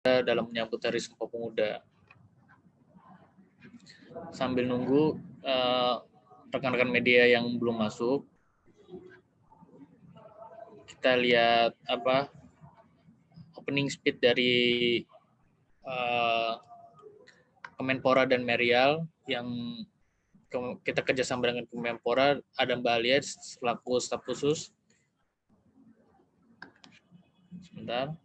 dalam menyambut Hari Sumpah Pemuda. Sambil nunggu rekan-rekan media yang belum masuk, kita lihat opening speech dari Kemenpora dan Merial yang kita kerjasama dengan Kemenpora. Ada Mbak Alia selaku staf khusus. Sebentar.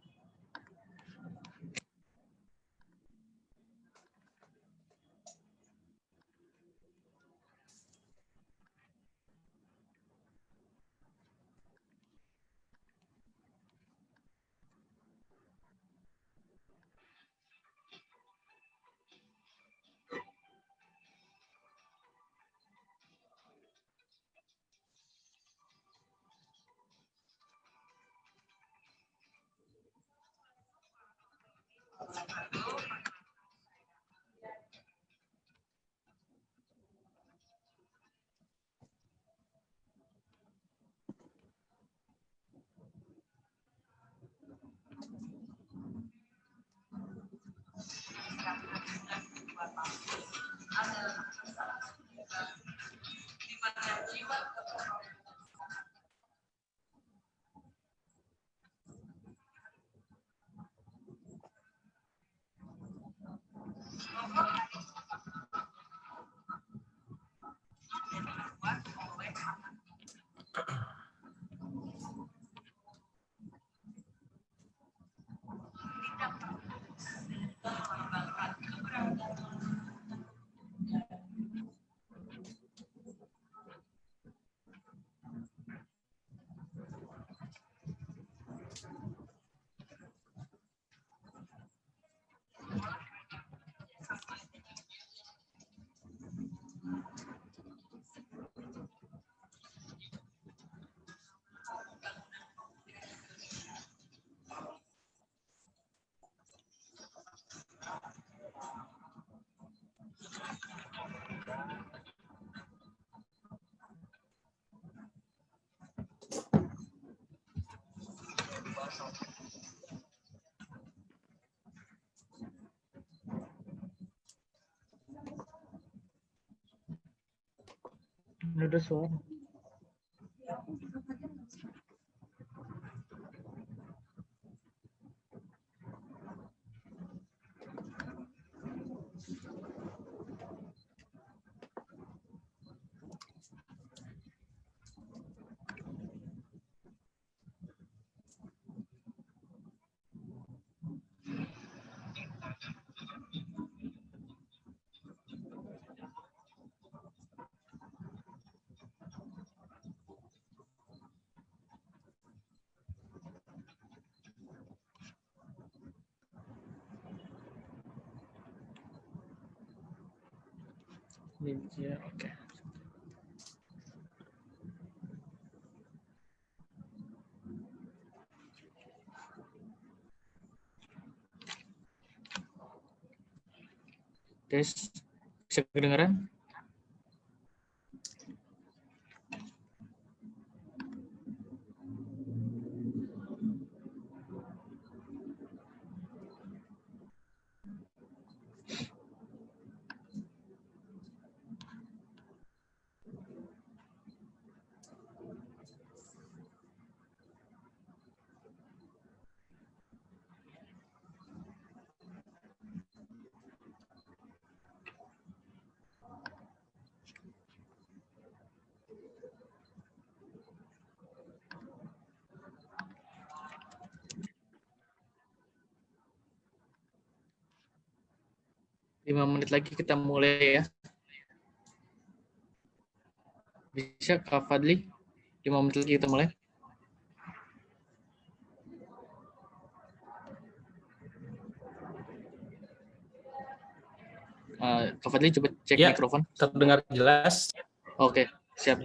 Ada suara. Ya, oke. Tes, bisa kedengaran? Lima menit lagi kita mulai ya. Bisa Kak Fadli? 5 menit lagi kita mulai. Kak Fadli coba cek ya, mikrofon. Terdengar jelas. Oke, siap.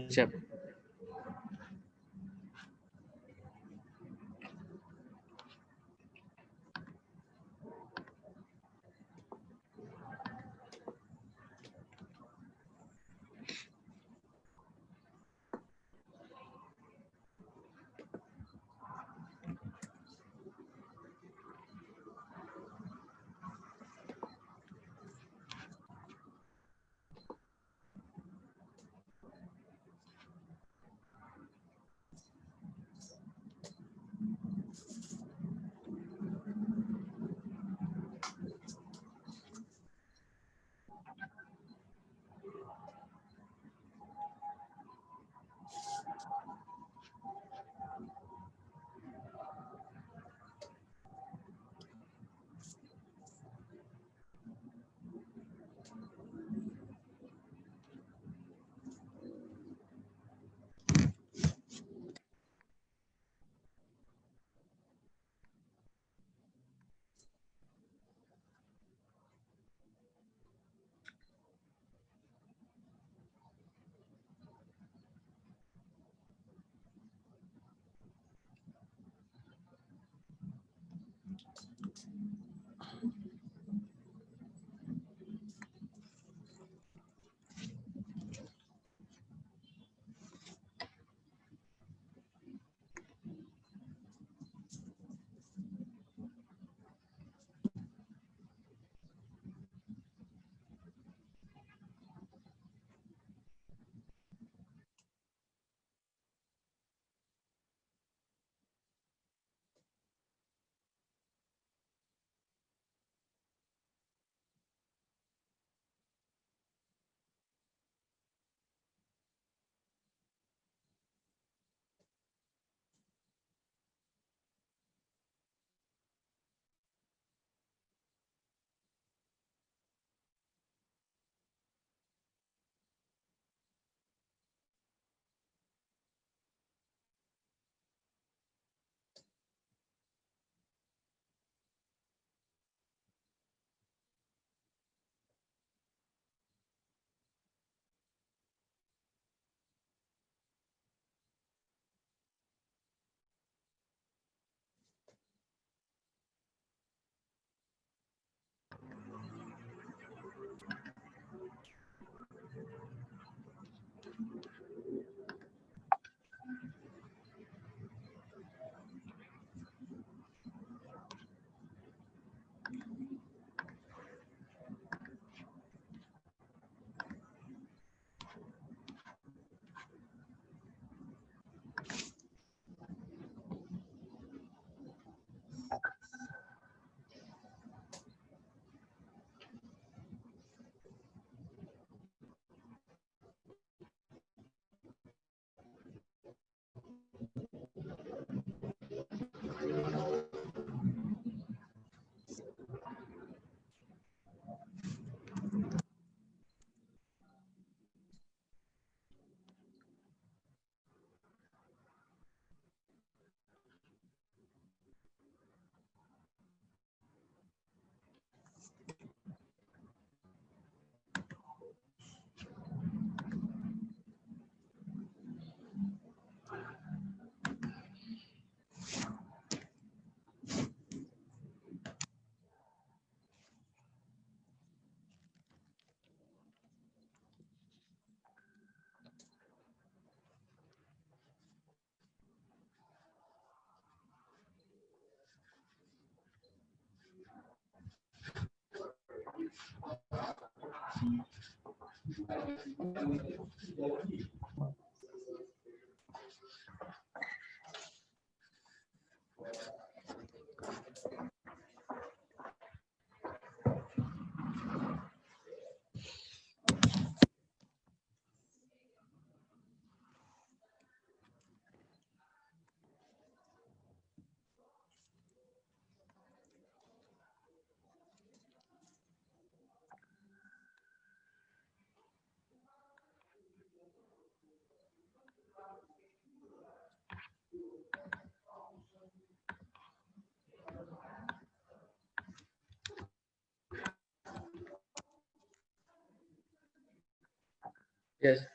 Yes.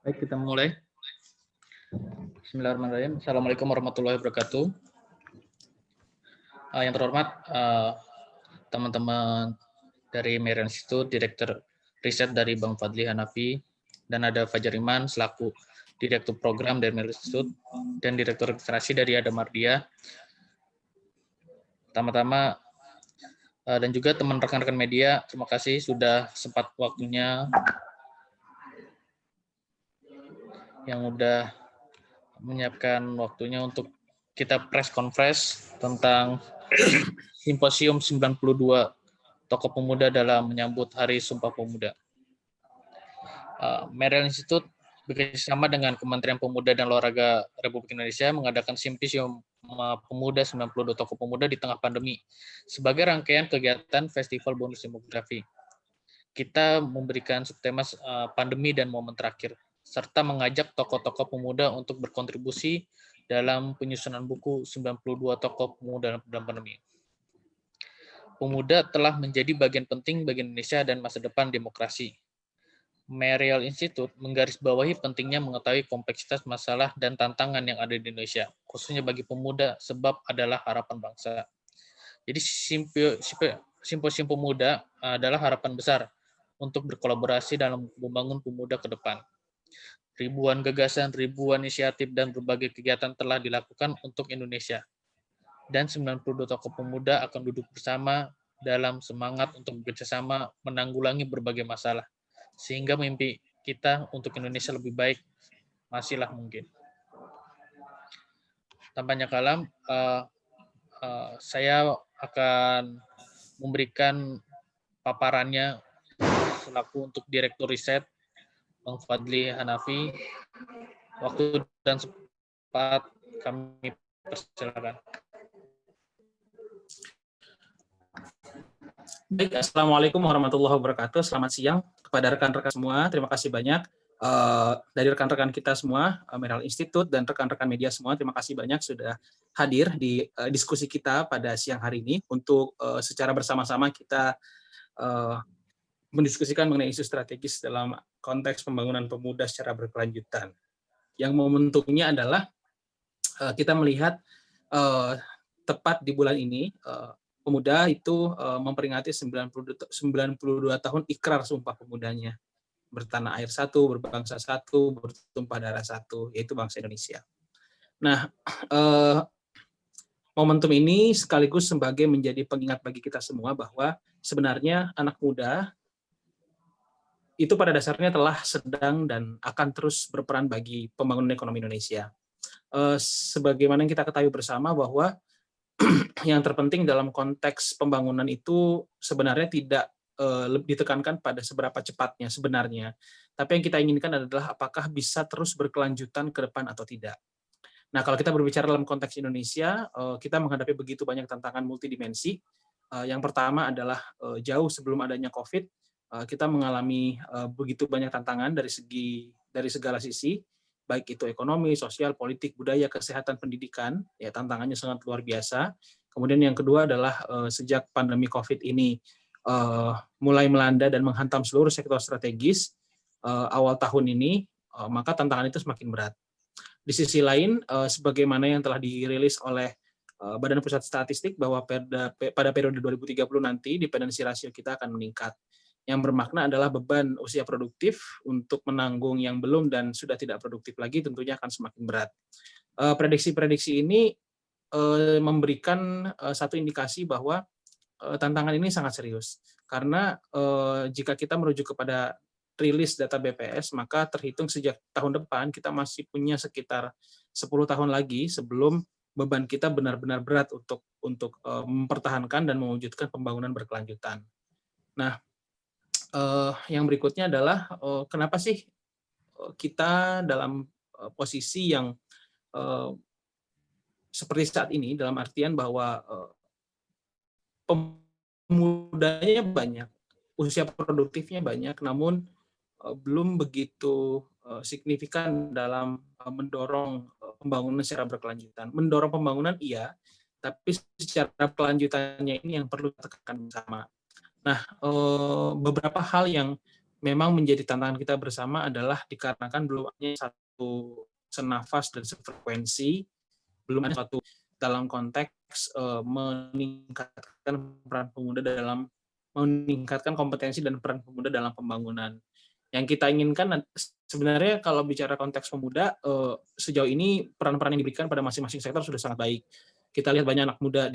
Baik, kita mulai. Bismillahirrahmanirrahim. Assalamualaikum warahmatullahi wabarakatuh. Yang terhormat teman-teman dari Merian Institute, Direktur Riset dari Bang Fadli Hanafi, dan ada Fajar Iman selaku Direktur Program dari Merian Institute, dan Direktur Registrasi dari Adam Mardia. Pertama-tama, dan juga teman rekan-rekan media, terima kasih sudah sempat waktunya yang udah menyiapkan waktunya untuk kita press conference tentang Simposium 92 Tokoh Pemuda dalam menyambut Hari Sumpah Pemuda. Merian Institute bekerjasama dengan Kementerian Pemuda dan Olahraga Republik Indonesia mengadakan Simposium Pemuda 92 Tokoh Pemuda di tengah pandemi sebagai rangkaian kegiatan Festival Bonus Demografi. Kita memberikan subtema pandemi dan momen terakhir, serta mengajak tokoh-tokoh pemuda untuk berkontribusi dalam penyusunan buku 92 Tokoh Pemuda dalam Pandemi. Pemuda telah menjadi bagian penting bagi Indonesia dan masa depan demokrasi. Memorial Institute menggarisbawahi pentingnya mengetahui kompleksitas masalah dan tantangan yang ada di Indonesia, khususnya bagi pemuda, sebab adalah harapan bangsa. Jadi simposium pemuda adalah harapan besar untuk berkolaborasi dalam membangun pemuda ke depan. Ribuan gagasan, ribuan inisiatif, dan berbagai kegiatan telah dilakukan untuk Indonesia. Dan 92 tokoh pemuda akan duduk bersama dalam semangat untuk bekerjasama menanggulangi berbagai masalah. Sehingga mimpi kita untuk Indonesia lebih baik masihlah mungkin. Tanpa banyak kalam, saya akan memberikan paparannya selaku untuk Direktur Riset, Bang Fadli Hanafi. Waktu dan sempat kami persilakan. Baik, Assalamualaikum warahmatullahi wabarakatuh. Selamat siang kepada rekan-rekan semua. Terima kasih banyak dari rekan-rekan kita semua, Memorial Institute dan rekan-rekan media semua. Terima kasih banyak sudah hadir di diskusi kita pada siang hari ini untuk secara bersama-sama kita mendiskusikan mengenai isu strategis dalam konteks pembangunan pemuda secara berkelanjutan. Yang momentumnya adalah kita melihat tepat di bulan ini pemuda itu memperingati 92 tahun ikrar Sumpah Pemudanya. Bertanah air satu, berbangsa satu, bertumpah darah satu, yaitu bangsa Indonesia. Nah, momentum ini sekaligus sebagai menjadi pengingat bagi kita semua bahwa sebenarnya anak muda itu pada dasarnya telah sedang dan akan terus berperan bagi pembangunan ekonomi Indonesia. Sebagaimana yang kita ketahui bersama bahwa yang terpenting dalam konteks pembangunan itu sebenarnya tidak lebih ditekankan pada seberapa cepatnya sebenarnya, tapi yang kita inginkan adalah apakah bisa terus berkelanjutan ke depan atau tidak. Nah, kalau kita berbicara dalam konteks Indonesia, kita menghadapi begitu banyak tantangan multidimensi. Yang pertama adalah jauh sebelum adanya COVID, kita mengalami begitu banyak tantangan dari segala sisi, baik itu ekonomi, sosial, politik, budaya, kesehatan, pendidikan, ya tantangannya sangat luar biasa. Kemudian yang kedua adalah sejak pandemi COVID ini mulai melanda dan menghantam seluruh sektor strategis awal tahun ini, maka tantangan itu semakin berat. Di sisi lain, sebagaimana yang telah dirilis oleh Badan Pusat Statistik bahwa pada periode 2030 nanti dependensi rasio kita akan meningkat. Yang bermakna adalah beban usia produktif untuk menanggung yang belum dan sudah tidak produktif lagi tentunya akan semakin berat. Prediksi-prediksi ini memberikan satu indikasi bahwa tantangan ini sangat serius. Karena jika kita merujuk kepada rilis data BPS, maka terhitung sejak tahun depan kita masih punya sekitar 10 tahun lagi sebelum beban kita benar-benar berat untuk mempertahankan dan mewujudkan pembangunan berkelanjutan. Nah, yang berikutnya adalah kenapa sih kita dalam posisi yang seperti saat ini, dalam artian bahwa pemudanya banyak, usia produktifnya banyak, namun belum begitu signifikan dalam mendorong pembangunan secara berkelanjutan. Mendorong pembangunan iya, tapi secara kelanjutannya ini yang perlu kita tekankan bersama. Nah, beberapa hal yang memang menjadi tantangan kita bersama adalah dikarenakan belum ada satu senafas dan sefrekuensi, belum ada satu dalam konteks meningkatkan peran pemuda dalam meningkatkan kompetensi dan peran pemuda dalam pembangunan. Yang kita inginkan sebenarnya kalau bicara konteks pemuda, sejauh ini peran-peran yang diberikan pada masing-masing sektor sudah sangat baik. Kita lihat banyak anak muda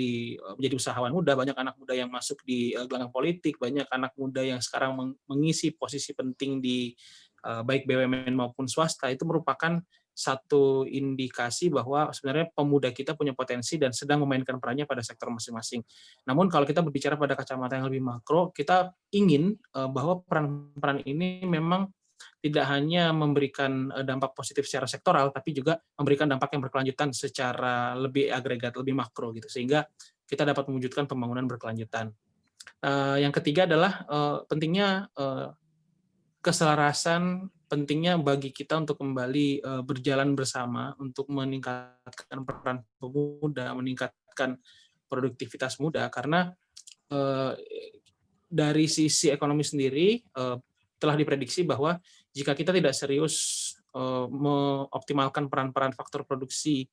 menjadi usahawan muda, banyak anak muda yang masuk di gelanggang politik, banyak anak muda yang sekarang mengisi posisi penting di baik BUMN maupun swasta. Itu merupakan satu indikasi bahwa sebenarnya pemuda kita punya potensi dan sedang memainkan perannya pada sektor masing-masing. Namun kalau kita berbicara pada kacamata yang lebih makro, kita ingin bahwa peran-peran ini memang tidak hanya memberikan dampak positif secara sektoral, tapi juga memberikan dampak yang berkelanjutan secara lebih agregat, lebih makro gitu, sehingga kita dapat mewujudkan pembangunan berkelanjutan. Yang ketiga adalah pentingnya keselarasan, pentingnya bagi kita untuk kembali berjalan bersama untuk meningkatkan peran pemuda, meningkatkan produktivitas muda, karena dari sisi ekonomi sendiri telah diprediksi bahwa jika kita tidak serius mengoptimalkan peran-peran faktor produksi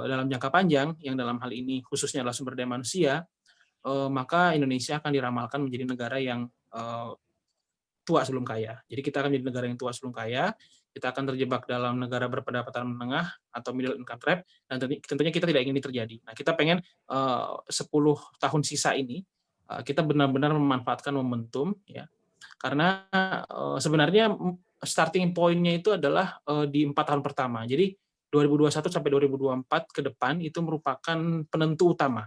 dalam jangka panjang, yang dalam hal ini khususnya adalah sumber daya manusia, maka Indonesia akan diramalkan menjadi negara yang tua sebelum kaya. Jadi kita akan menjadi negara yang tua sebelum kaya, kita akan terjebak dalam negara berpendapatan menengah atau middle income trap, dan tentunya kita tidak ingin ini terjadi. Nah, kita pengen 10 tahun sisa ini kita benar-benar memanfaatkan momentum, ya, karena sebenarnya starting point-nya itu adalah di 4 tahun pertama. Jadi 2021 sampai 2024 ke depan itu merupakan penentu utama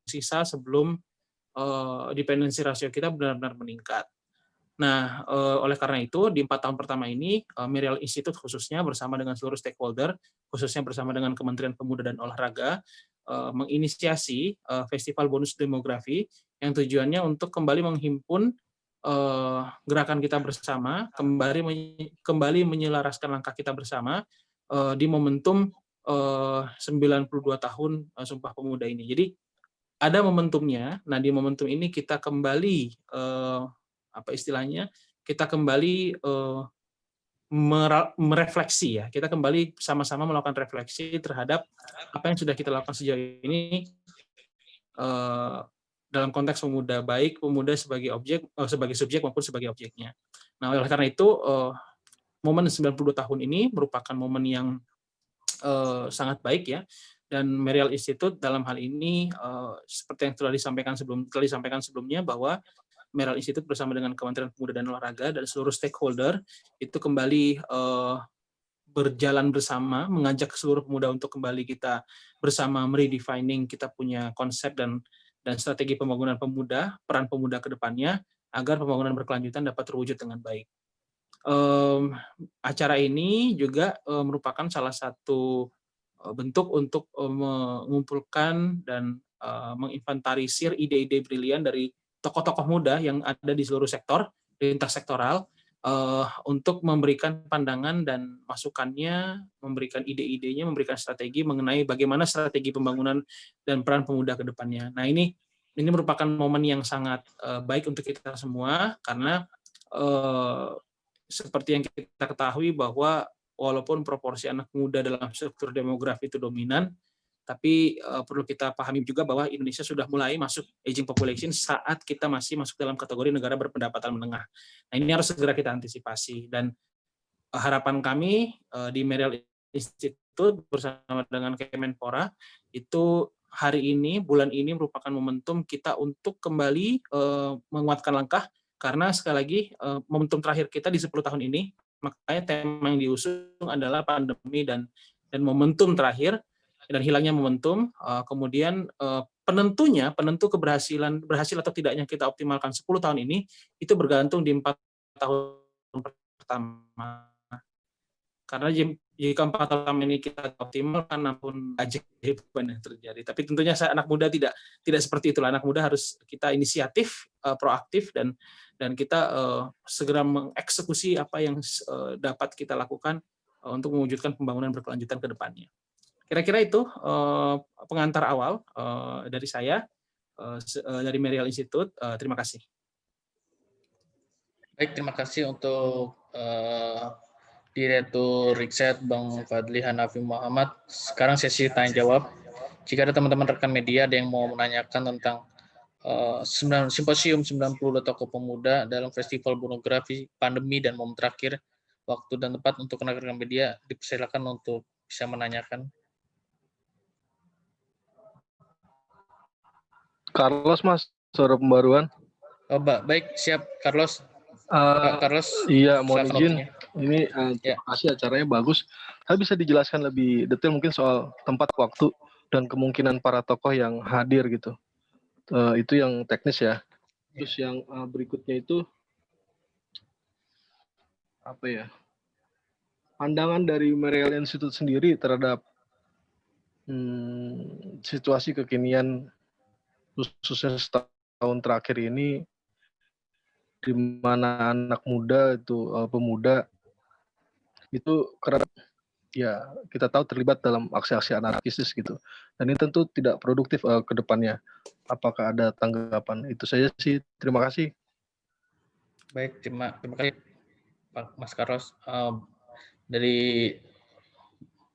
sisa sebelum dependency rasio kita benar-benar meningkat. Nah, oleh karena itu, di 4 tahun pertama ini, Merial Institute khususnya bersama dengan seluruh stakeholder, khususnya bersama dengan Kementerian Pemuda dan Olahraga, menginisiasi Festival Bonus Demografi yang tujuannya untuk kembali menghimpun gerakan kita bersama, kembali menyelaraskan langkah kita bersama di momentum 92 tahun Sumpah Pemuda ini. Jadi, ada momentumnya. Nah, di momentum ini kita kembali apa istilahnya? Kita kembali merefleksi, ya. Kita kembali sama-sama melakukan refleksi terhadap apa yang sudah kita lakukan sejauh ini dalam konteks pemuda, baik pemuda sebagai objek, sebagai subjek maupun sebagai objeknya. Nah, oleh karena itu momen 92 tahun ini merupakan momen yang sangat baik, ya. Dan Merial Institute dalam hal ini seperti yang telah disampaikan sebelumnya, bahwa Merial Institute bersama dengan Kementerian Pemuda dan Olahraga dan seluruh stakeholder itu kembali berjalan bersama, mengajak seluruh pemuda untuk kembali kita bersama meredefining kita punya konsep dan strategi pembangunan pemuda, peran pemuda ke depannya, agar pembangunan berkelanjutan dapat terwujud dengan baik. Acara ini juga merupakan salah satu bentuk untuk mengumpulkan dan menginventarisir ide-ide brilian dari tokoh-tokoh muda yang ada di seluruh sektor, lintas sektoral, untuk memberikan pandangan dan masukannya, memberikan ide-idenya, memberikan strategi mengenai bagaimana strategi pembangunan dan peran pemuda ke depannya. Nah, ini merupakan momen yang sangat baik untuk kita semua, karena seperti yang kita ketahui bahwa walaupun proporsi anak muda dalam struktur demografi itu dominan, tapi perlu kita pahami juga bahwa Indonesia sudah mulai masuk aging population saat kita masih masuk dalam kategori negara berpendapatan menengah. Nah, ini harus segera kita antisipasi, dan harapan kami di Merial Institute bersama dengan Kemenpora itu hari ini, bulan ini merupakan momentum kita untuk kembali menguatkan langkah, karena sekali lagi momentum terakhir kita di 10 tahun ini, makanya tema yang diusung adalah pandemi dan momentum terakhir, dan hilangnya momentum. Kemudian penentu keberhasilan berhasil atau tidaknya kita optimalkan 10 tahun ini itu bergantung di 4 tahun pertama. Karena jika 4 tahun pertama ini kita optimalkan, namun keajaiban yang terjadi. Tapi tentunya anak muda tidak seperti itulah. Anak muda harus kita inisiatif, proaktif, dan kita segera mengeksekusi apa yang dapat kita lakukan untuk mewujudkan pembangunan berkelanjutan ke depannya. Kira-kira itu pengantar awal dari saya, dari Merial Institute. Terima kasih. Baik, terima kasih untuk Direktur Riset Bang Fadli Hanafi Muhammad. Sekarang sesi tanya jawab. Jika ada teman-teman rekan media ada yang mau menanyakan tentang simposium 92 tokoh pemuda dalam Festival Pornografi Pandemi dan momen terakhir, waktu dan tempat untuk rekan media, dipersilakan untuk bisa menanyakan. Carlos, Mas, suara pembaruan. Oh, baik, siap, Carlos. Pak Carlos. Iya, mohon izin. Ini terima kasih, acaranya bagus. Saya bisa dijelaskan lebih detail mungkin soal tempat, waktu, dan kemungkinan para tokoh yang hadir gitu. Itu yang teknis ya. Terus yang berikutnya itu apa ya? Pandangan dari Merial Institute sendiri terhadap situasi kekinian khususnya setahun terakhir ini, di mana anak muda itu pemuda itu kerap ya kita tahu terlibat dalam aksi-aksi anarkis gitu, dan ini tentu tidak produktif ke depannya. Apakah ada tanggapan? Itu saja sih, terima kasih. Baik, terima kasih Pak Mas Carlos. Dari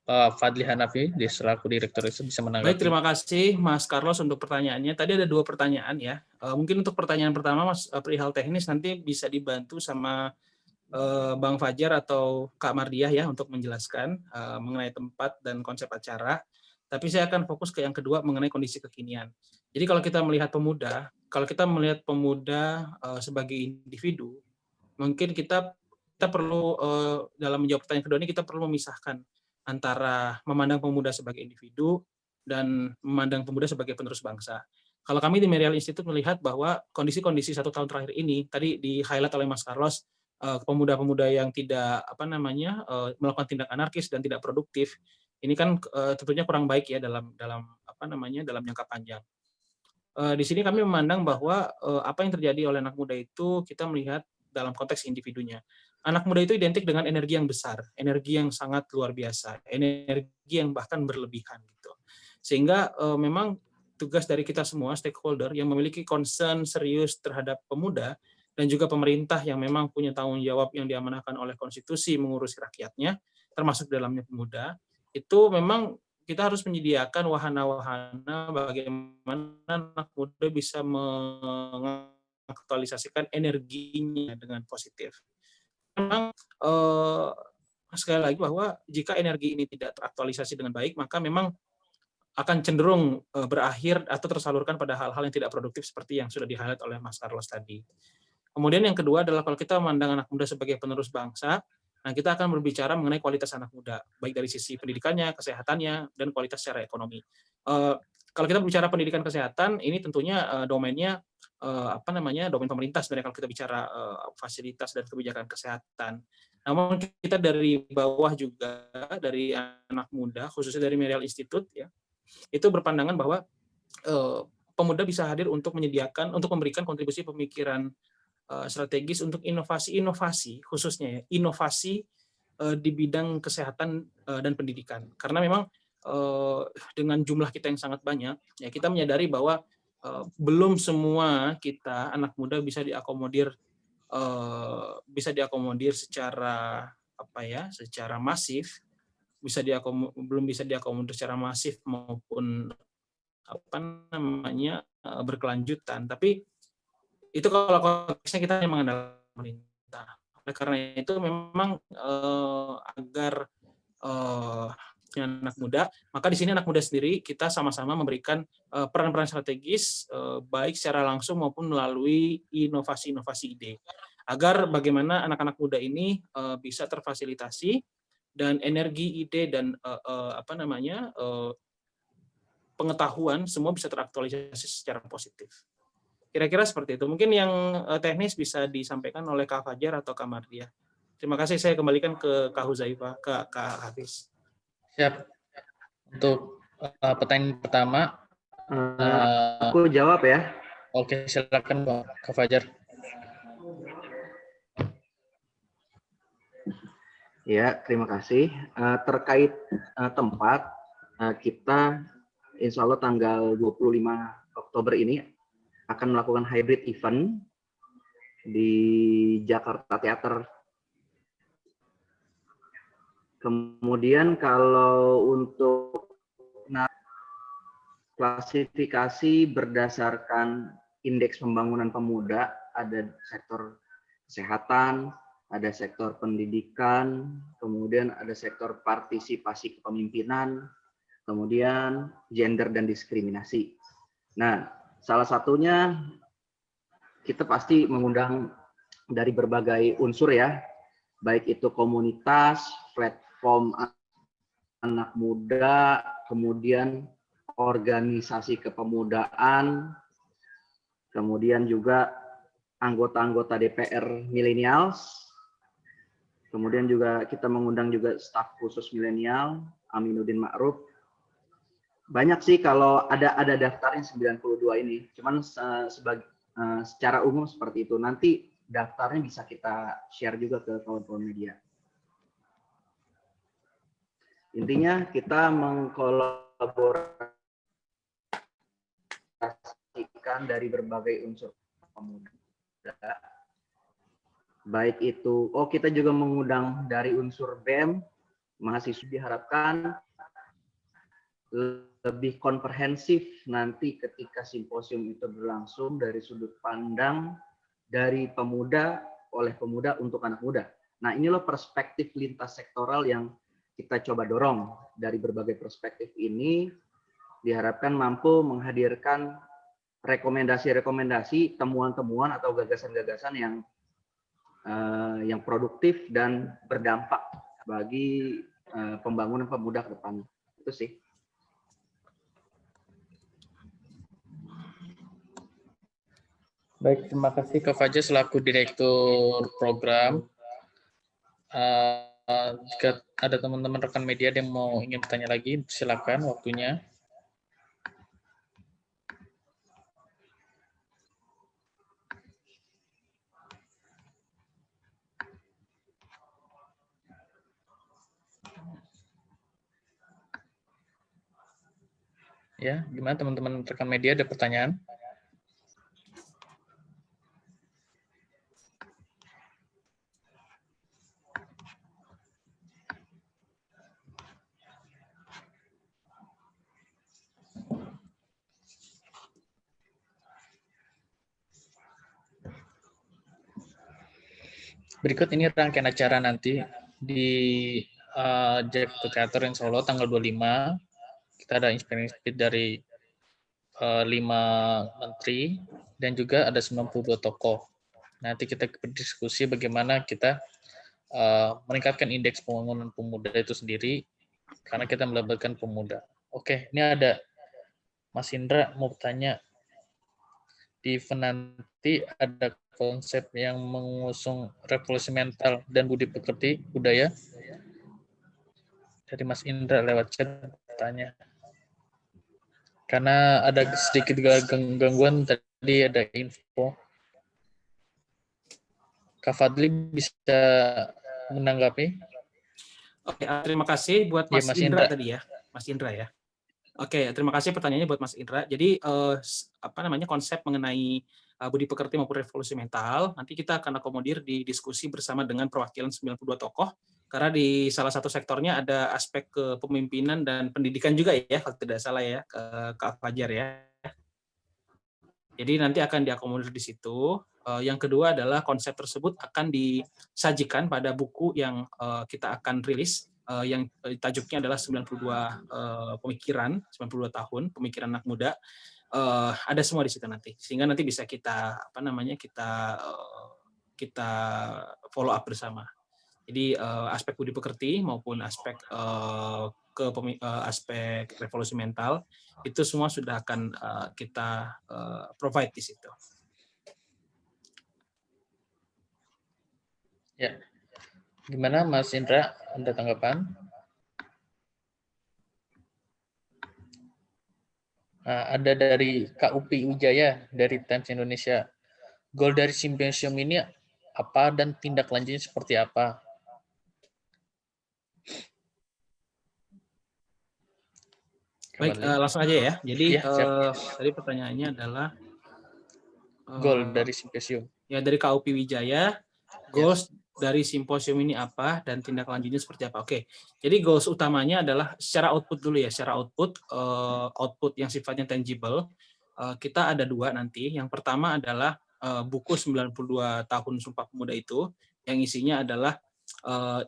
Pak Fadli Hanafi, di selaku Direktur Riset bisa Baik, menanggapi. terima kasih Mas Carlos untuk pertanyaannya. Tadi ada 2 pertanyaan ya. Mungkin untuk pertanyaan pertama Mas, perihal teknis nanti bisa dibantu sama Bang Fajar atau Kak Mardiah ya untuk menjelaskan mengenai tempat dan konsep acara. Tapi saya akan fokus ke yang kedua mengenai kondisi kekinian. Jadi kalau kita melihat pemuda sebagai individu, mungkin kita perlu dalam menjawab pertanyaan kedua ini kita perlu memisahkan antara memandang pemuda sebagai individu dan memandang pemuda sebagai penerus bangsa. Kalau kami di Memorial Institute melihat bahwa kondisi-kondisi 1 tahun terakhir ini tadi di-highlight oleh Mas Carlos, pemuda-pemuda yang tidak melakukan tindak anarkis dan tidak produktif, ini kan tentunya kurang baik ya dalam dalam jangka panjang. Di sini kami memandang bahwa apa yang terjadi oleh anak muda itu kita melihat dalam konteks individunya. Anak muda itu identik dengan energi yang besar, energi yang sangat luar biasa, energi yang bahkan berlebihan gitu. Sehingga memang tugas dari kita semua stakeholder yang memiliki concern serius terhadap pemuda dan juga pemerintah yang memang punya tanggung jawab yang diamanahkan oleh konstitusi mengurusi rakyatnya, termasuk dalamnya pemuda, itu memang kita harus menyediakan wahana-wahana bagaimana anak muda bisa mengaktualisasikan energinya dengan positif. Memang sekali lagi bahwa jika energi ini tidak teraktualisasi dengan baik, maka memang akan cenderung berakhir atau tersalurkan pada hal-hal yang tidak produktif seperti yang sudah di-highlight oleh Mas Carlos tadi. Kemudian yang kedua adalah kalau kita memandang anak muda sebagai penerus bangsa, nah kita akan berbicara mengenai kualitas anak muda, baik dari sisi pendidikannya, kesehatannya, dan kualitas secara ekonomi. Kalau kita bicara pendidikan kesehatan, ini tentunya domainnya domain pemerintah sebenarnya kalau kita bicara fasilitas dan kebijakan kesehatan. Namun kita dari bawah juga, dari anak muda, khususnya dari Memorial Institute, ya, itu berpandangan bahwa pemuda bisa hadir untuk memberikan kontribusi pemikiran strategis untuk inovasi-inovasi, khususnya ya, inovasi di bidang kesehatan dan pendidikan. Karena memang dengan jumlah kita yang sangat banyak, ya kita menyadari bahwa belum semua kita anak muda bisa diakomodir secara secara masif, belum bisa diakomodir secara masif maupun berkelanjutan. Tapi itu kalau konteksnya kita hanya mengandalkan pemerintah. Oleh karena itu memang agar anak muda, maka di sini anak muda sendiri kita sama-sama memberikan peran-peran strategis baik secara langsung maupun melalui inovasi-inovasi ide. Agar bagaimana anak-anak muda ini bisa terfasilitasi dan energi, ide dan pengetahuan semua bisa teraktualisasi secara positif. Kira-kira seperti itu. Mungkin yang teknis bisa disampaikan oleh Kak Fajar atau Kak Mardiah. Terima kasih, saya kembalikan ke Kak Huzaifah, ke Kak Hafiz. Siap. Untuk pertanyaan pertama, aku jawab ya. Oke, silakan Kak Fajar. Ya, terima kasih. Terkait tempat, kita insya Allah tanggal 25 Oktober ini akan melakukan hybrid event di Jakarta Theater. Kemudian kalau untuk klasifikasi berdasarkan indeks pembangunan pemuda, ada sektor kesehatan, ada sektor pendidikan, kemudian ada sektor partisipasi kepemimpinan, kemudian gender dan diskriminasi. Nah, salah satunya kita pasti mengundang dari berbagai unsur ya, baik itu komunitas, platform anak muda, kemudian organisasi kepemudaan, kemudian juga anggota-anggota DPR milenials, kemudian juga kita mengundang juga staf khusus milenial, Aminuddin Ma'ruf. Banyak sih kalau ada daftarnya 92 ini, cuman secara umum seperti itu. Nanti daftarnya bisa kita share juga ke kawan-kawan media. Intinya kita mengkolaborasikan dari berbagai unsur pemuda baik itu, kita juga mengundang dari unsur BEM, mahasiswa diharapkan lebih komprehensif nanti ketika simposium itu berlangsung dari sudut pandang dari pemuda, oleh pemuda untuk anak muda. Nah, ini loh perspektif lintas sektoral yang kita coba dorong. Dari berbagai perspektif ini diharapkan mampu menghadirkan rekomendasi-rekomendasi, temuan-temuan atau gagasan-gagasan yang produktif dan berdampak bagi pembangunan pemuda ke depan. Itu sih. Baik, terima kasih Kak Fajar selaku Direktur Program. Jika ada teman-teman rekan media yang ingin bertanya lagi, silakan waktunya. Ya, gimana teman-teman rekan media, ada pertanyaan? Berikut ini rangkaian acara nanti di Jakarta Theater yang Solo tanggal 25. Kita ada inspirasi dari 5 menteri dan juga ada 92 tokoh. Nanti kita berdiskusi bagaimana kita meningkatkan indeks pembangunan pemuda itu sendiri karena kita melibatkan pemuda. Oke, ini ada Mas Indra mau bertanya. Di event nanti ada konsep yang mengusung revolusi mental dan budi pekerti budaya. Dari Mas Indra lewat chat bertanya. Karena ada sedikit gangguan tadi ada info. Kak Fadli bisa menanggapi? Oke, terima kasih buat Ya, Mas Mas Indra Indra tadi ya, Mas Indra ya. Oke, terima kasih pertanyaannya buat Mas Indra. Jadi konsep mengenai budi pekerti maupun revolusi mental nanti kita akan akomodir di diskusi bersama dengan perwakilan 92 tokoh karena di salah satu sektornya ada aspek kepemimpinan dan pendidikan juga ya kalau tidak salah ya Kak Fajar ya. Jadi nanti akan diakomodir di situ. Yang kedua adalah konsep tersebut akan disajikan pada buku yang kita akan rilis yang tajuknya adalah 92 pemikiran, 92 tahun pemikiran anak muda. Ada semua di situ nanti. Sehingga nanti bisa kita kita follow up bersama. Jadi aspek budi pekerti maupun aspek aspek revolusi mental itu semua sudah akan kita provide di situ. Ya. Gimana Mas Indra, ada tanggapan? Ada dari Kak Upi Wijaya dari Times Indonesia. Goal dari simposium ini apa dan tindak lanjutnya seperti apa? Baik, langsung aja ya. Jadi ya, tadi pertanyaannya adalah goal dari simposium. Ya, dari Kak Upi Wijaya, goals dari simposium ini apa dan tindak lanjutnya seperti apa? Oke, jadi goals utamanya adalah secara output dulu ya, secara output yang sifatnya tangible. Kita ada 2 nanti. Yang pertama adalah buku 92 tahun Sumpah Pemuda itu, yang isinya adalah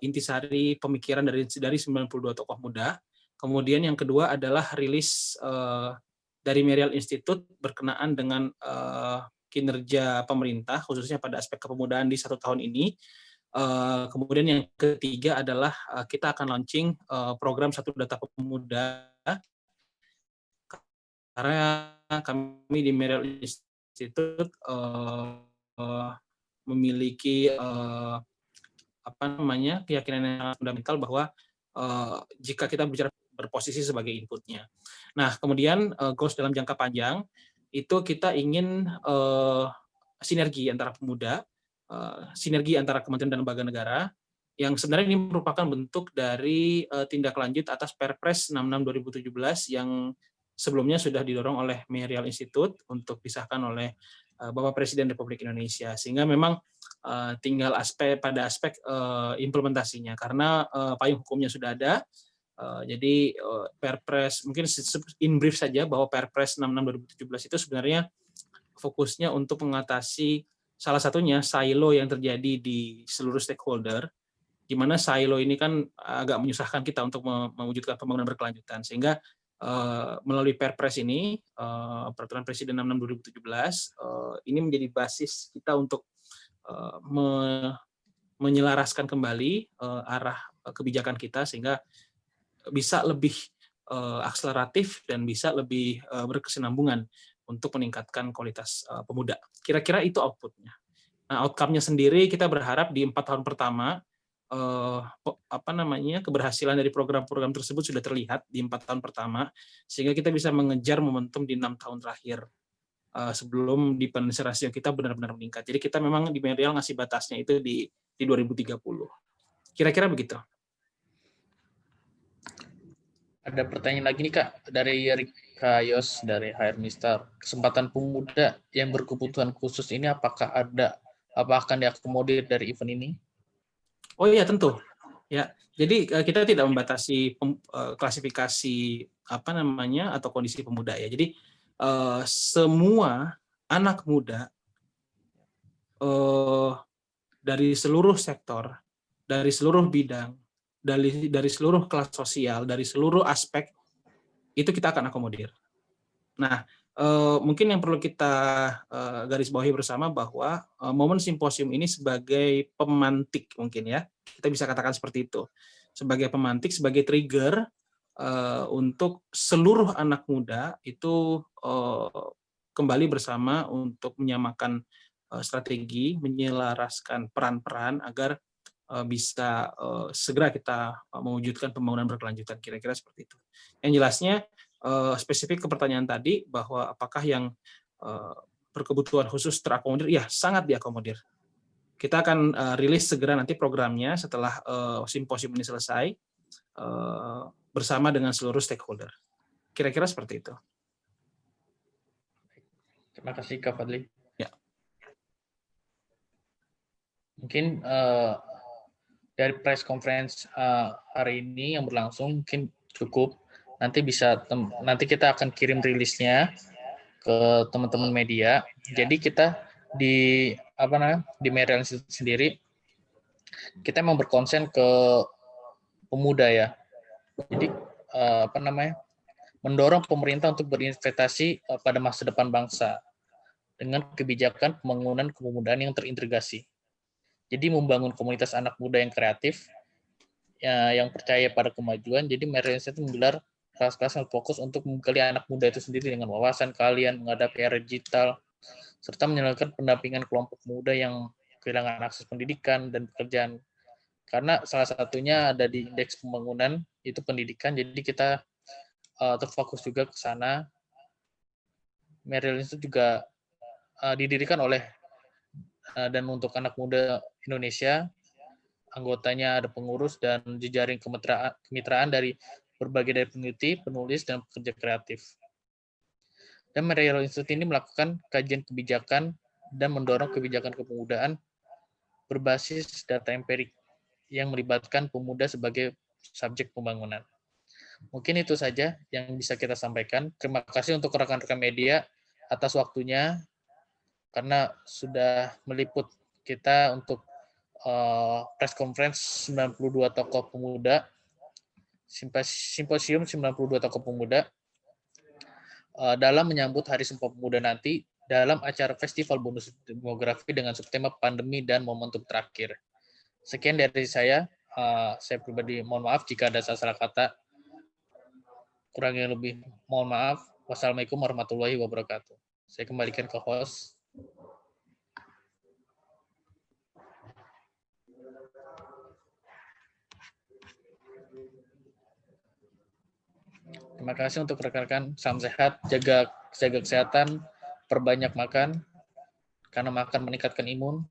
intisari pemikiran dari 92 tokoh muda. Kemudian yang kedua adalah rilis dari Merial Institute berkenaan dengan kinerja pemerintah khususnya pada aspek kepemudaan di 1 tahun ini. Kemudian yang ketiga adalah kita akan launching program Satu Data Pemuda karena kami di Merial Institute memiliki keyakinan yang fundamental bahwa jika kita bicara berposisi sebagai inputnya. Nah, kemudian goals dalam jangka panjang itu kita ingin sinergi antara pemuda, sinergi antara kementerian dan lembaga negara, yang sebenarnya ini merupakan bentuk dari tindak lanjut atas Perpres 66/2017 yang sebelumnya sudah didorong oleh Merial Institute untuk disahkan oleh Bapak Presiden Republik Indonesia, sehingga memang tinggal aspek implementasinya, karena payung hukumnya sudah ada. Jadi Perpres, mungkin in brief saja bahwa Perpres 66 2017 itu sebenarnya fokusnya untuk mengatasi salah satunya silo yang terjadi di seluruh stakeholder, di mana silo ini kan agak menyusahkan kita untuk mewujudkan pembangunan berkelanjutan, sehingga melalui Perpres ini, Peraturan Presiden 66 2017, ini menjadi basis kita untuk menyelaraskan kembali arah kebijakan kita, sehingga bisa lebih akseleratif dan bisa lebih berkesinambungan untuk meningkatkan kualitas pemuda. Kira-kira itu output-nya. Nah, outcome-nya sendiri kita berharap di 4 tahun pertama, keberhasilan dari program-program tersebut sudah terlihat di 4 tahun pertama, sehingga kita bisa mengejar momentum di 6 tahun terakhir sebelum dependensi rasio kita benar-benar meningkat. Jadi kita memang di Merial ngasih batasnya itu di 2030. Kira-kira begitu. Ada pertanyaan lagi nih Kak, dari Rika Yos dari HR Mister. Kesempatan pemuda yang berkebutuhan khusus ini apakah akan diakomodir dari event ini? Oh iya, tentu. Ya, jadi kita tidak membatasi klasifikasi atau kondisi pemuda ya. Jadi semua anak muda dari seluruh sektor, dari seluruh bidang, dari seluruh kelas sosial, dari seluruh aspek itu kita akan akomodir. Nah, mungkin yang perlu kita garis bawahi bersama bahwa momen simposium ini sebagai pemantik, mungkin ya, kita bisa katakan seperti itu, sebagai pemantik, sebagai trigger untuk seluruh anak muda itu kembali bersama untuk menyamakan strategi, menyelaraskan peran-peran agar bisa segera kita mewujudkan pembangunan berkelanjutan, kira-kira seperti itu. Yang jelasnya spesifik ke pertanyaan tadi bahwa apakah yang berkebutuhan khusus terakomodir, ya sangat diakomodir. Kita akan rilis segera nanti programnya setelah simposium ini selesai bersama dengan seluruh stakeholder. Kira-kira seperti itu. Terima kasih Kak Fadli. Ya. Mungkin dari press conference hari ini yang berlangsung mungkin cukup. Nanti kita akan kirim rilisnya ke teman-teman media. Jadi kita di Merial Institute sendiri kita memang berkonsen ke pemuda ya. Jadi mendorong pemerintah untuk berinvestasi pada masa depan bangsa dengan kebijakan pembangunan kepemudaan yang terintegrasi. Jadi membangun komunitas anak muda yang kreatif, yang percaya pada kemajuan. Jadi Merial Institute menggelar kelas-kelas yang fokus untuk menggali anak muda itu sendiri dengan wawasan kalian menghadapi era digital, serta menyalurkan pendampingan kelompok muda yang kehilangan akses pendidikan dan pekerjaan. Karena salah satunya ada di indeks pembangunan, itu pendidikan, jadi kita terfokus juga ke sana. Merial Institute juga didirikan oleh dan untuk anak muda Indonesia. Anggotanya ada pengurus dan jejaring kemitraan dari berbagai dari peneliti, penulis, dan pekerja kreatif. Dan Merial Institute ini melakukan kajian kebijakan dan mendorong kebijakan kepemudaan berbasis data empirik yang melibatkan pemuda sebagai subjek pembangunan. Mungkin itu saja yang bisa kita sampaikan. Terima kasih untuk rekan-rekan media atas waktunya, karena sudah meliput kita untuk press conference 92 tokoh pemuda, simposium 92 tokoh pemuda dalam menyambut Hari Sumpah Pemuda nanti dalam acara Festival Bonus Demografi dengan subtema pandemi dan momentum terakhir. Sekian dari saya pribadi mohon maaf jika ada salah kata, kurangnya lebih mohon maaf. Wassalamualaikum warahmatullahi wabarakatuh. Saya kembalikan ke host. Terima kasih untuk rekan-rekan. Salam sehat, jaga kesehatan, perbanyak makan, karena makan meningkatkan imun.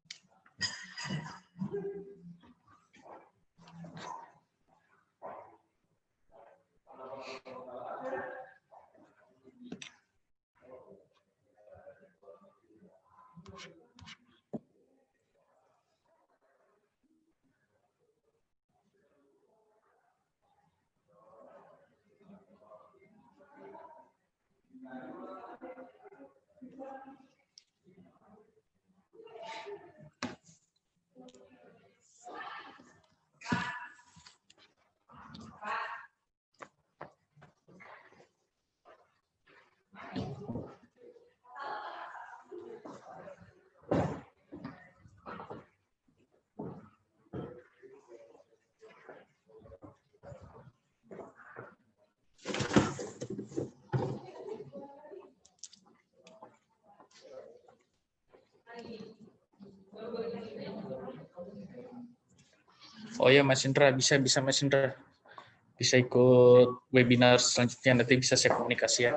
Oh ya Mas Indra, bisa Mas Indra. Bisa ikut webinar selanjutnya, nanti bisa saya komunikasi ya.